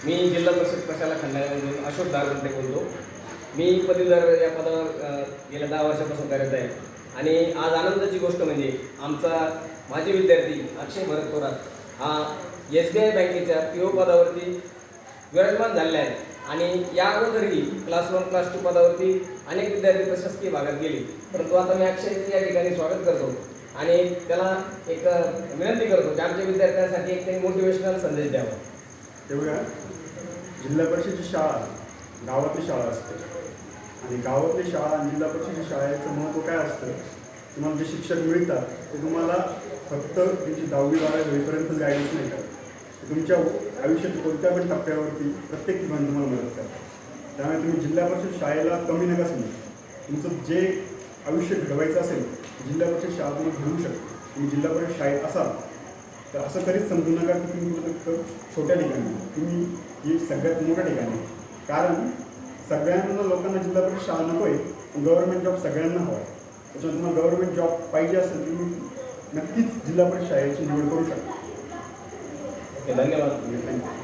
मी जिल्हा परिषद प्रशाला खंडाळ्यामधून अशोक दारवंते बोलतो. मी पदवीधर या पदावर गेल्या 10 वर्षापासून करत आहे. आणि आज आनंदाची गोष्ट म्हणजे आमचा माजी विद्यार्थी अक्षय भरत थोरात हा SBI बँकेच्या PO पदावरती विराजमान झालेला आहे. आणि या अगोदरही क्लास 1 क्लास 2 पदावरती अनेक विद्यार्थी प्रशासकीय भागात गेले, परंतु आता मी अक्षयचे या ठिकाणी स्वागत करतो आणि त्याला एक विनंती करतो की आमच्या विद्यार्थ्यांसाठी एक त्यांनी मोटिवेशनल संदेश द्यावा. तेवढ्या जिल्हा परिषदेची शाळा गावातली शाळा असते आणि गावातली शाळा आणि जिल्हा परिषदेची शाळेचं महत्त्व काय असतं. तुम्हाला जे शिक्षक मिळतात ते तुम्हाला फक्त तुमची 10वी 12वी होईपर्यंत गायडन्स नाही करत, ते तुमच्या आयुष्यात कोणत्या पण टप्प्यावरती प्रत्येक ठिकाणी तुम्हाला मदत करतात. त्यामुळे तुम्ही जिल्हा परिषद शाळेला कमी नका समजू. तुमचं जे आयुष्य घडवायचं असेल जिल्हा परिषद शाळा तुम्हाला घडवू शकते. तुम्ही जिल्हा परिषद शाळेत असाल तर असं कधीच समजू नका की तुम्ही फक्त छोट्या ठिकाणी, तुम्ही ही सगळ्यात मोठ्या ठिकाणी. कारण सगळ्यांना लोकांना जिल्हा परिषद शाळा नको आहे, पण गव्हर्नमेंट जॉब सगळ्यांना हवा आहे. त्याच्यामुळे तुम्हाला गव्हर्नमेंट जॉब पाहिजे असेल तुम्ही नक्कीच जिल्हा परिषद शाळेची निवड करू शकता. धन्यवाद. थँक्यू.